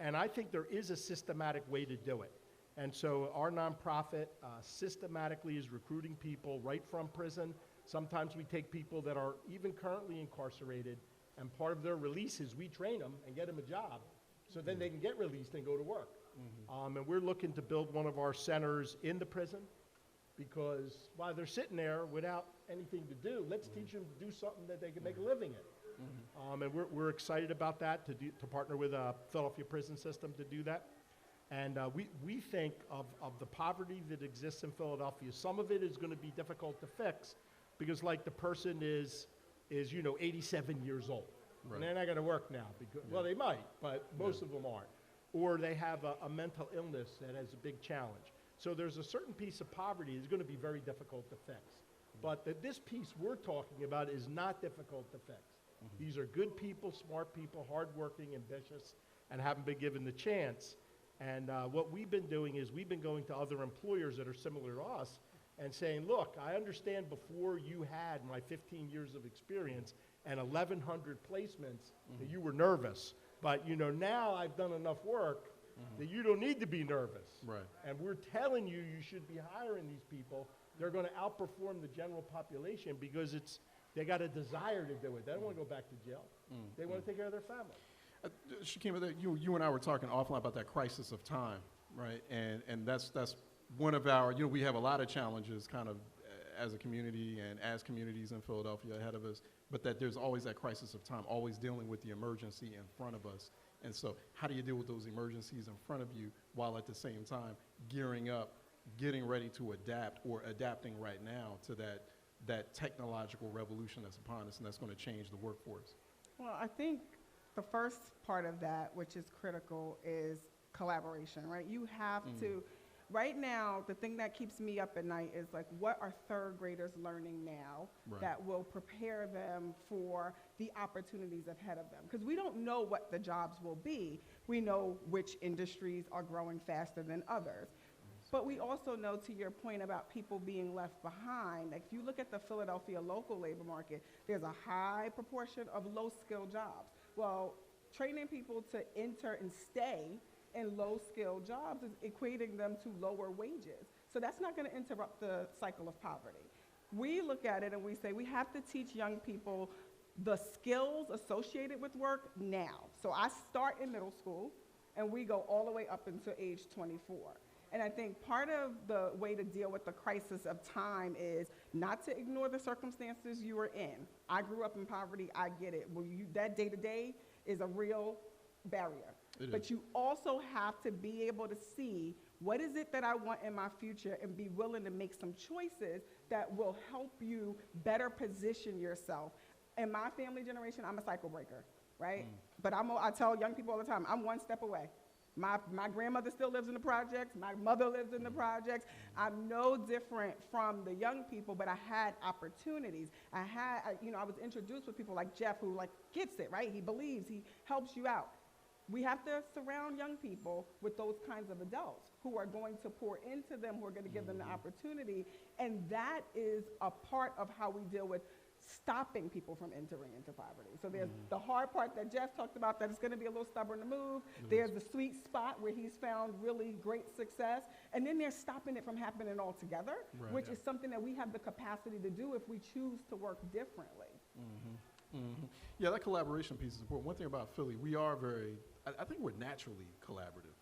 And I think there is a systematic way to do it. And so our nonprofit systematically is recruiting people right from prison. Sometimes we take people that are even currently incarcerated, and part of their release is we train them and get them a job, so then they can get released and go to work. And we're looking to build one of our centers in the prison, because while they're sitting there without anything to do, let's teach them to do something that they can make a living in. And we're excited about that, to partner with a Philadelphia prison system to do that. And we think of the poverty that exists in Philadelphia. Some of it is going to be difficult to fix, because like the person is 87 years old. Right. And they're not going to work now. Well, they might, but most of them aren't. Or they have a mental illness that has a big challenge. So there's a certain piece of poverty that's going to be very difficult to fix. But this piece we're talking about is not difficult to fix. These are good people, smart people, hardworking, ambitious, and haven't been given the chance. And what we've been doing is we've been going to other employers that are similar to us and saying, look, I understand before you had my 15 years of experience and 1,100 placements that you were nervous. But now I've done enough work that you don't need to be nervous. Right. And we're telling you should be hiring these people. They're going to outperform the general population because they got a desire to do it. They don't want to go back to jail. They want to take care of their family. Chekemma, you and I were talking offline about that crisis of time, right? And that's one of our, we have a lot of challenges kind of as a community and as communities in Philadelphia ahead of us, but that there's always that crisis of time, always dealing with the emergency in front of us. And so how do you deal with those emergencies in front of you while at the same time gearing up, getting ready to adapt or adapting right now to that technological revolution that's upon us and that's going to change the workforce? Well, I think the first part of that, which is critical, is collaboration, right? You have to, right now, the thing that keeps me up at night is like, what are third graders learning now that will prepare them for the opportunities ahead of them? Because we don't know what the jobs will be. We know which industries are growing faster than others. But we also know, to your point about people being left behind, like if you look at the Philadelphia local labor market, there's a high proportion of low-skilled jobs. Well, training people to enter and stay in low-skilled jobs is equating them to lower wages. So that's not going to interrupt the cycle of poverty. We look at it and we say we have to teach young people the skills associated with work now. So I start in middle school and we go all the way up until age 24. And I think part of the way to deal with the crisis of time is not to ignore the circumstances you were in. I grew up in poverty, I get it. That day-to-day is a real barrier. But you also have to be able to see what is it that I want in my future and be willing to make some choices that will help you better position yourself. In my family generation, I'm a cycle breaker, right? But I tell young people all the time, I'm one step away. My grandmother still lives in the projects. My mother lives in the projects. I'm no different from the young people, but I had opportunities. I was introduced with people like Jeff, who gets it, right? He believes, he helps you out. We have to surround young people with those kinds of adults who are going to pour into them, who are going to give them the opportunity. And that is a part of how we deal with stopping people from entering into poverty. So there's the hard part that Jeff talked about, that it's going to be a little stubborn to move. There's the sweet spot where he's found really great success. And then there's stopping it from happening altogether, which is something that we have the capacity to do if we choose to work differently. Yeah, that collaboration piece is important. One thing about Philly, we are I think we're naturally collaborative.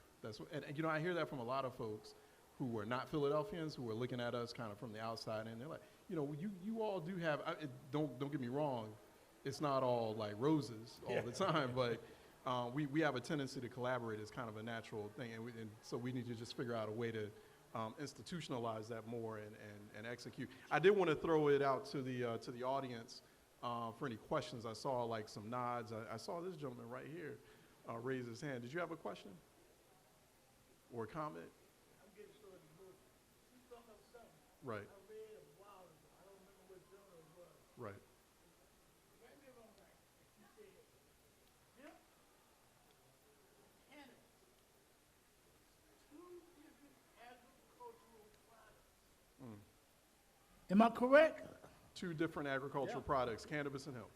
And I hear that from a lot of folks who are not Philadelphians, who are looking at us kind of from the outside, and they're like, you all do have, don't get me wrong, it's not all like roses all the time, but we have a tendency to collaborate as kind of a natural thing, and so we need to just figure out a way to institutionalize that more and execute. I did want to throw it out to the audience for any questions. I saw some nods. I saw this gentleman right here raise his hand. Did you have a question or a comment? I'm getting started to work. You brought up something. Right. I read a while ago. I don't remember what journal it was. Right. Right me wrong, right? You said hemp, cannabis, Am I correct? Two different agricultural products, cannabis and hemp.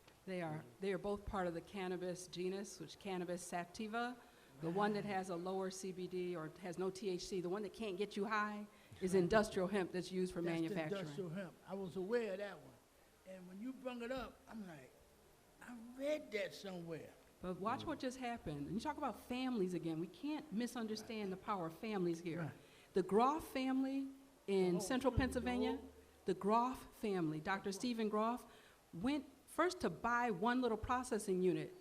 They are both part of the cannabis genus, which Cannabis sativa. The one that has a lower CBD or has no THC, the one that can't get you high, is industrial hemp that's used for That's the manufacturing. industrial hemp. I was aware of that one. And when you brought it up, I'm like, I read that somewhere. But watch what just happened. And you talk about families again. We can't misunderstand the power of families here. Right. The Groff family in central Pennsylvania, the Groff family, Dr. Stephen Groff, went first to buy one little processing unit.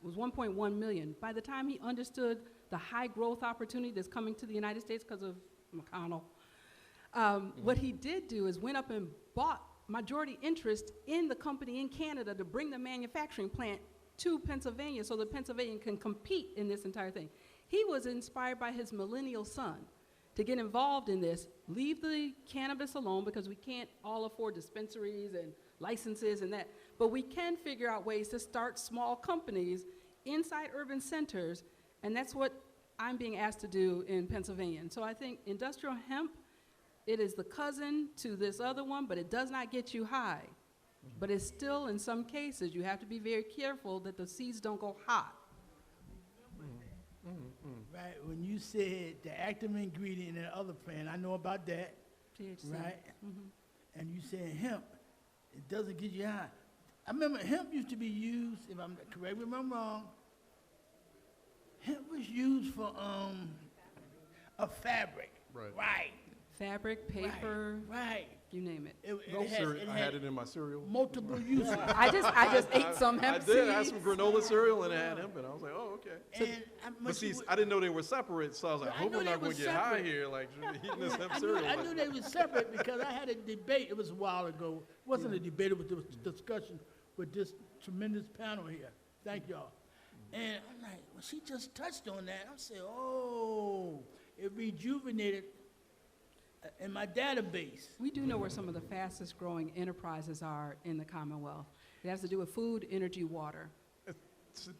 It was 1.1 million. By the time he understood the high growth opportunity that's coming to the United States because of McConnell, what he did do is went up and bought majority interest in the company in Canada to bring the manufacturing plant to Pennsylvania so that Pennsylvania can compete in this entire thing. He was inspired by his millennial son to get involved in this, leave the cannabis alone because we can't all afford dispensaries and licenses and that, but we can figure out ways to start small companies inside urban centers, and that's what I'm being asked to do in Pennsylvania. And so I think industrial hemp, it is the cousin to this other one, but it does not get you high. But it's still, in some cases, you have to be very careful that the seeds don't go hot. Right, when you said the active ingredient in the other plant, I know about that, THC. right? And you said hemp, it doesn't get you high. I remember hemp used to be used, if I'm correct me if I'm wrong, hemp was used for a fabric. Right. Right. Fabric, paper, Right. you name it. I had it in my cereal. multiple uses. I just ate some hemp I did. I had seeds. some granola cereal and it had hemp, and I was like, oh, okay. And But see, I didn't know they were separate, so I was like, I I hope knew I'm they not going was to get high separate. here, like eating this hemp I cereal. knew they were separate because I had a debate, it was a while ago. It wasn't a debate, it was a discussion with this tremendous panel here. Thank y'all. And I'm like, well, she just touched on that. I said, oh, it rejuvenated in my database. We do know where some of the fastest growing enterprises are in the Commonwealth. It has to do with food, energy, water.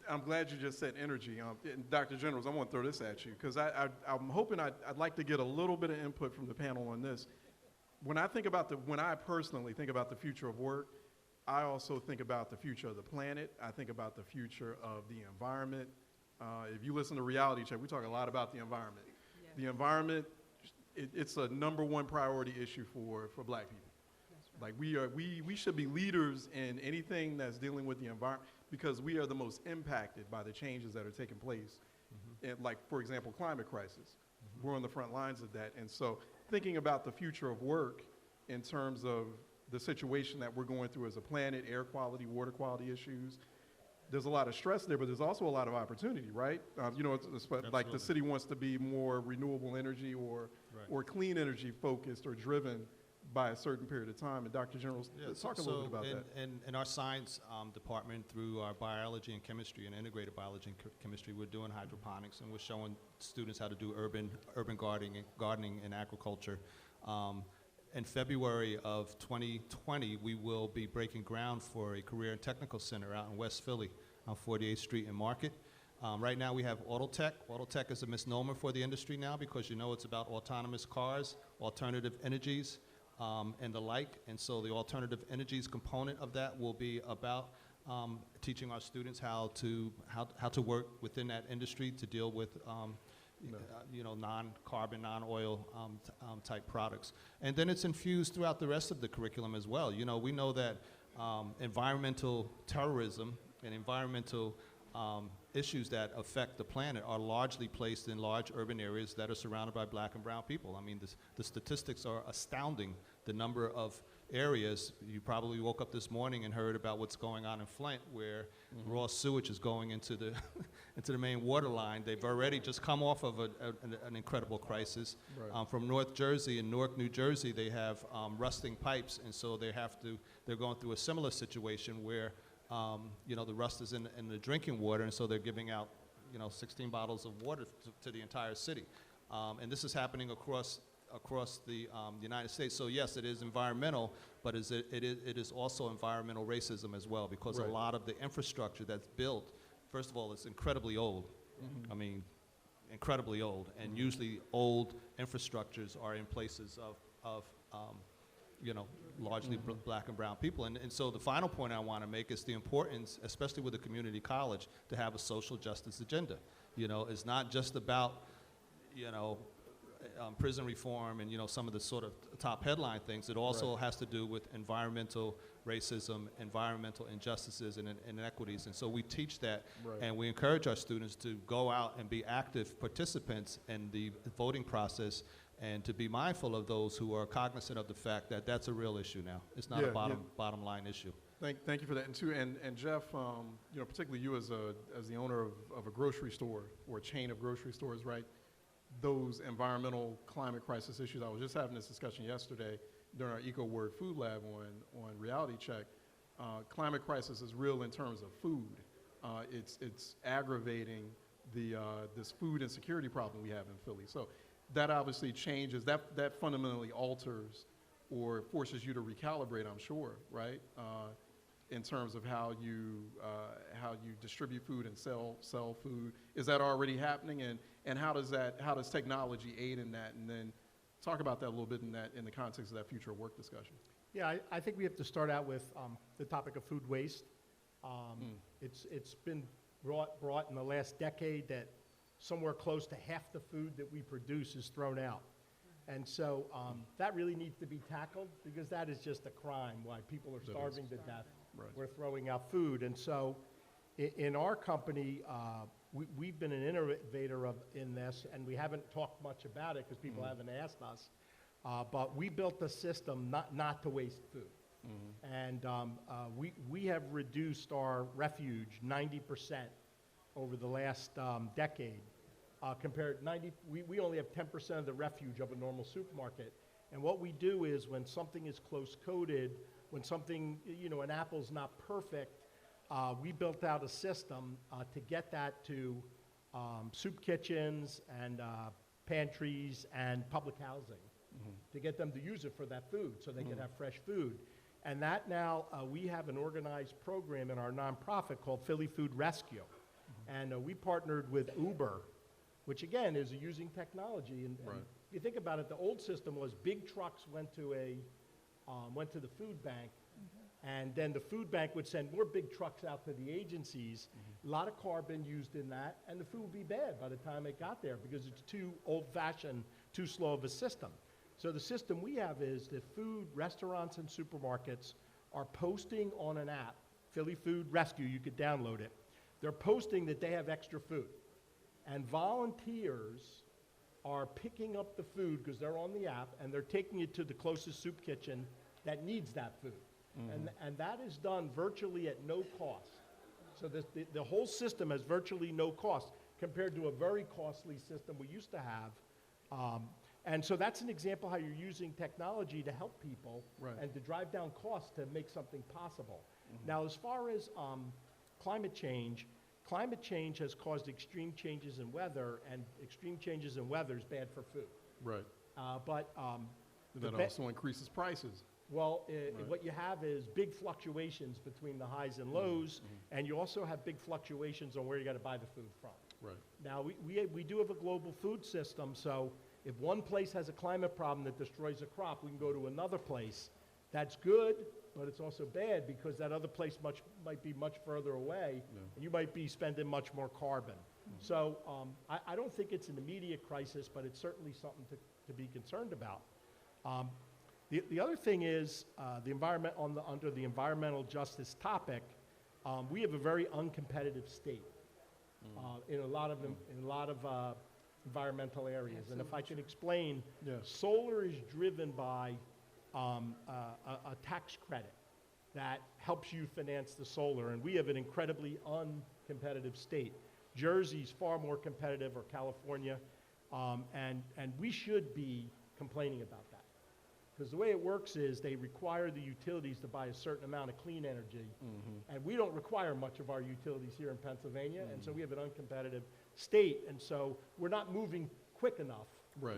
I'm glad you just said energy. And Dr. Generals, I want to throw this at you because I'm hoping I'd like to get a little bit of input from the panel on this. When I personally think about the future of work, I also think about the future of the planet. I think about the future of the environment. If you listen to Reality Check, we talk a lot about the environment. Yeah. The environment, it's a #1 priority issue for Black people. That's right. Like we should be leaders in anything that's dealing with the environment because we are the most impacted by the changes that are taking place. And like, for example, climate crisis. We're on the front lines of that. And so thinking about the future of work in terms of the situation that we're going through as a planet, air quality, water quality issues, there's a lot of stress there, but there's also a lot of opportunity, right? It's like the city wants to be more renewable energy or clean energy focused or driven by a certain period of time. And Dr. General, talk a little bit about that. In our science department, through our biology and chemistry and integrated biology and chemistry, we're doing hydroponics, and we're showing students how to do urban gardening and agriculture. In February of 2020, we will be breaking ground for a career and technical center out in West Philly on 48th Street and Market. Right now we have Autotech. Autotech is a misnomer for the industry now because you know it's about autonomous cars, alternative energies, and the like. And so the alternative energies component of that will be about teaching our students how to work within that industry to deal with non-carbon, non-oil type products. And then it's infused throughout the rest of the curriculum as well. You know, we know that environmental terrorism and environmental issues that affect the planet are largely placed in large urban areas that are surrounded by Black and brown people. I mean, the statistics are astounding. The number of areas, you probably woke up this morning and heard about what's going on in Flint, where raw sewage is going into the into the main water line. They've already just come off of an incredible crisis. Right. From North Jersey and Newark, New Jersey, they have rusting pipes, and so they're going through a similar situation where the rust is in the drinking water, and so they're giving out 16 bottles of water to the entire city. And this is happening across the United States. So yes, it is environmental, but it is also environmental racism as well, because a lot of the infrastructure that's built, first of all, it's incredibly old. I mean, incredibly old, and usually old infrastructures are in places of largely black and brown people. And so the final point I want to make is the importance, especially with a community college, to have a social justice agenda. It's not just about, prison reform and, some of the sort of top headline things. It also has to do with environmental racism, environmental injustices and inequities. And so we teach that, and we encourage our students to go out and be active participants in the voting process, and to be mindful of those who are cognizant of the fact that that's a real issue now. It's not a bottom line issue. Thank you for that. And Jeff, particularly you as the owner of a grocery store or a chain of grocery stores, right? Those environmental climate crisis issues. I was just having this discussion yesterday during our EcoWord Food Lab on Reality Check. Climate crisis is real in terms of food. It's aggravating this food insecurity problem we have in Philly. So that obviously changes, that fundamentally alters or forces you to recalibrate, I'm sure, right? In terms of how you distribute food and sell food. Is that already happening? And how does technology aid in that? And then talk about that a little bit in the context of that future work discussion. Yeah, I think we have to start out with the topic of food waste. It's been brought in the last decade that somewhere close to half the food that we produce is thrown out. And so that really needs to be tackled, because that is just a crime why people are starving to death. Right. We're throwing out food. And so in our company, we've been an innovator in this, and we haven't talked much about it because people haven't asked us. But we built a system not to waste food. And we have reduced our refuge 90% over the last decade. We only have 10% of the refuge of a normal supermarket. And what we do is, when something is close coated, when something, an apple's not perfect, we built out a system to get that to soup kitchens and pantries and public housing, to get them to use it for that food so they can have fresh food. And that now, we have an organized program in our nonprofit called Philly Food Rescue. And we partnered with Uber, which again is using technology. And if you think about it, the old system was big trucks went to the food bank, and then the food bank would send more big trucks out to the agencies. A lot of carbon used in that, and the food would be bad by the time it got there, because it's too old-fashioned, too slow of a system. So the system we have is that food restaurants and supermarkets are posting on an app, Philly Food Rescue, you could download it. They're posting that they have extra food. And volunteers are picking up the food, because they're on the app, and they're taking it to the closest soup kitchen that needs that food. And that is done virtually at no cost. So the whole system has virtually no cost, compared to a very costly system we used to have. And so that's an example how you're using technology to help people and to drive down costs to make something possible. Now, as far as climate change has caused extreme changes in weather, and extreme changes in weather is bad for food. Right. That also increases prices. Well, what you have is big fluctuations between the highs and lows, and you also have big fluctuations on where you got to buy the food from. Right. Now, we do have a global food system, so if one place has a climate problem that destroys a crop, we can go to another place. That's good, but it's also bad, because that other place might be much further away, and you might be spending much more carbon. So I don't think it's an immediate crisis, but it's certainly something to be concerned about. The other thing is under the environmental justice topic, we have a very uncompetitive state in a lot of environmental areas. And if I can explain, solar is driven by a tax credit that helps you finance the solar, and we have an incredibly uncompetitive state. Jersey's far more competitive, or California, and we should be complaining about that. Because the way it works is they require the utilities to buy a certain amount of clean energy, and we don't require much of our utilities here in Pennsylvania, and so we have an uncompetitive state, and so we're not moving quick enough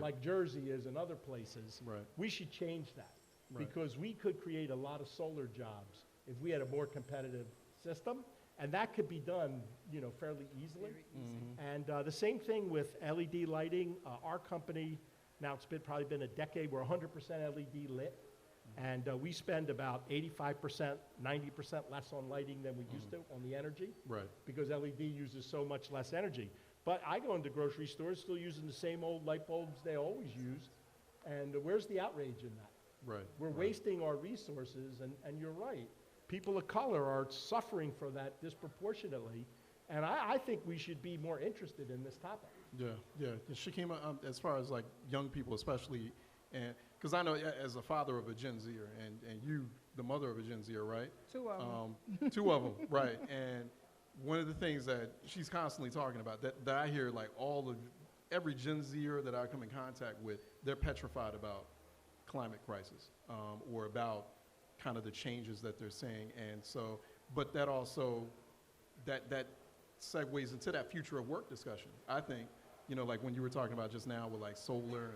like Jersey is and other places. We should change that, because we could create a lot of solar jobs if we had a more competitive system, and that could be done, fairly easily. And the same thing with LED lighting. Our company, now it's probably been a decade, we're 100% LED lit. And we spend about 85%, 90% less on lighting than we used to on the energy. Right. Because LED uses so much less energy. But I go into grocery stores still using the same old light bulbs they always used. And where's the outrage in that? Right. We're wasting our resources, and you're right. People of color are suffering for that disproportionately. And I think we should be more interested in this topic. Yeah, yeah. Chekemma, as far as like young people especially, and because I know as a father of a Gen Zer, and you, the mother of a Gen Zer, right? Two of them. Two of them, right. And one of the things that she's constantly talking about, that I hear like every Gen Zer that I come in contact with, they're petrified about climate crisis, or about kind of the changes that they're seeing. And so, but that also, that segues into that future of work discussion. I think, like when you were talking about just now with like solar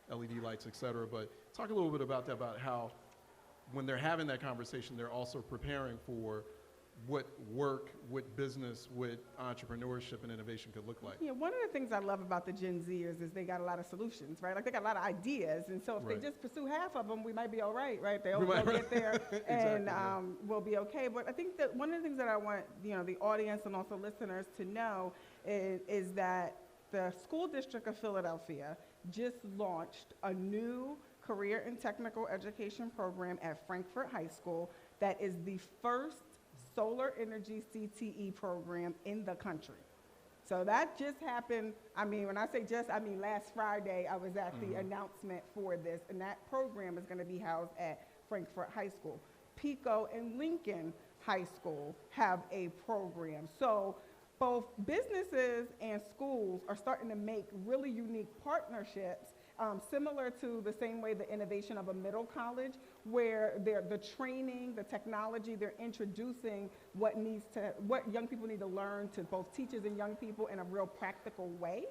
and LED lights, et cetera, but talk a little bit about that, about how when they're having that conversation, they're also preparing for what work, what business, what entrepreneurship and innovation could look like. Yeah, one of the things I love about the Gen Zers is they got a lot of solutions, right? Like they got a lot of ideas, and so if Right. they just pursue half of them, we might be all right, right? They'll might- get there, and Exactly, yeah. we'll be okay. But I think that one of the things that I want, the audience and also listeners to know is that the School District of Philadelphia just launched a new career and technical education program at Frankfurt High School that is the first solar energy CTE program in the country. So that just happened. I mean, when I say just, I mean last Friday I was at the announcement for this, and that program is going to be housed at Frankfurt High School. Pico and Lincoln High School have a program. So both businesses and schools are starting to make really unique partnerships, similar to the same way the innovation of a middle college, where the training, the technology, they're introducing what young people need to learn to both teachers and young people in a real practical way.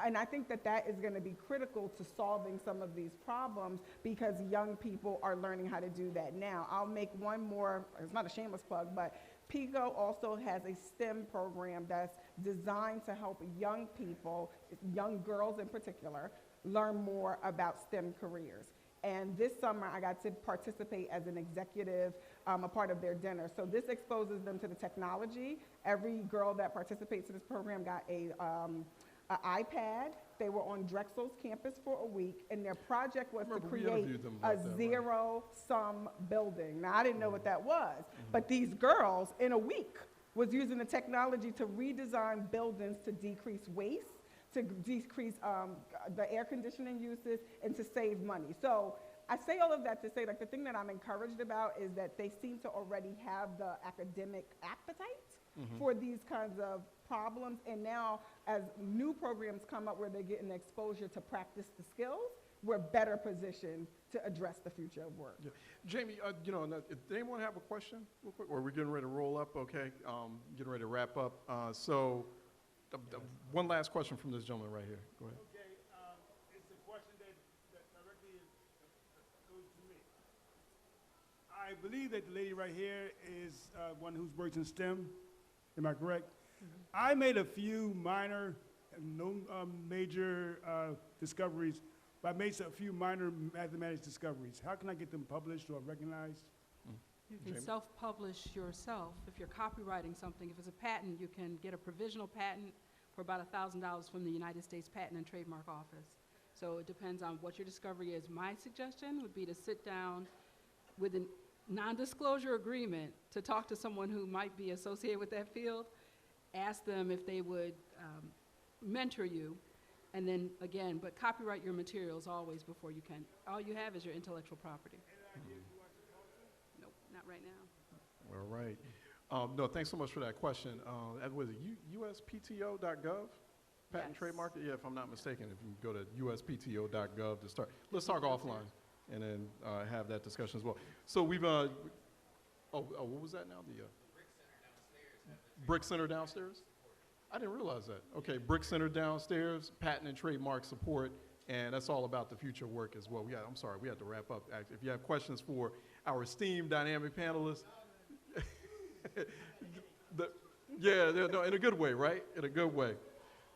And I think that is going to be critical to solving some of these problems, because young people are learning how to do that now. I'll make one more, it's not a shameless plug, but Pico also has a STEM program that's designed to help young people, young girls in particular, learn more about STEM careers. And this summer, I got to participate as an executive, a part of their dinner. So this exposes them to the technology. Every girl that participates in this program got an iPad. They were on Drexel's campus for a week, and their project was to Remember, we create interviewed them a about that, right? zero-sum building. Now, I didn't know what that was, but these girls, in a week, was using the technology to redesign buildings to decrease waste, to decrease the air conditioning uses, and to save money. So I say all of that to say, like, the thing that I'm encouraged about is that they seem to already have the academic appetite for these kinds of problems. And now, as new programs come up where they're getting exposure to practice the skills, we're better positioned to address the future of work. Yeah. Jamie, did anyone have a question real quick? Or we're getting ready to roll up, okay? Getting ready to wrap up. One last question from this gentleman right here. Go ahead. Okay, it's a question that directly goes to me. I believe that the lady right here is one who's worked in STEM. Am I correct? I made a few minor, no major discoveries, but I made a few minor mathematics discoveries. How can I get them published or recognized? You can Jamie? self-publish yourself. If you're copywriting something, if it's a patent, you can get a provisional patent for about $1,000 from the United States Patent and Trademark Office. So it depends on what your discovery is. My suggestion would be to sit down with a non-disclosure agreement to talk to someone who might be associated with that field, ask them if they would mentor you, and then again, but copyright your materials always before you can. All you have is your intellectual property. Nope, not right now. All right. No, thanks so much for that question. That was it uspto.gov? Patent Yes. trademark? Yeah, if I'm not mistaken, if you go to uspto.gov to start. Let's talk offline and then have that discussion as well. So we've, what was that now? The Brick Center downstairs? I didn't realize that. Okay, Brick Center downstairs, patent and trademark support, and that's all about the future work as well. I'm sorry, we had to wrap up. If you have questions for our esteemed dynamic panelists, no, in a good way, right? In a good way.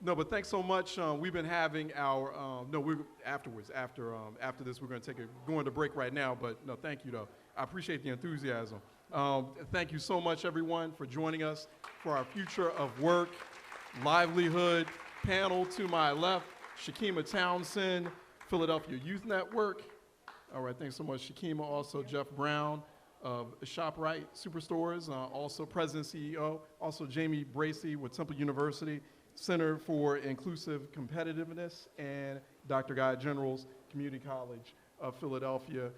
No, but thanks so much. We've been having our, no, we're afterwards, after this, we're going to going to break right now, but no, thank you though. I appreciate the enthusiasm. Thank you so much, everyone, for joining us for our Future of Work, Livelihood panel. To my left, Chekemma Townsend, Philadelphia Youth Network. All right, thanks so much, Chekemma. Also, Jeff Brown of ShopRite Superstores, also President and CEO. Also, Jamie Bracey with Temple University Center for Inclusive Competitiveness, and Dr. Guy Generals, Community College of Philadelphia.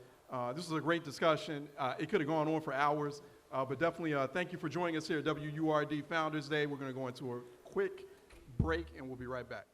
This was a great discussion. It could have gone on for hours, but definitely thank you for joining us here at WURD Founders Day. We're going to go into a quick break, and we'll be right back.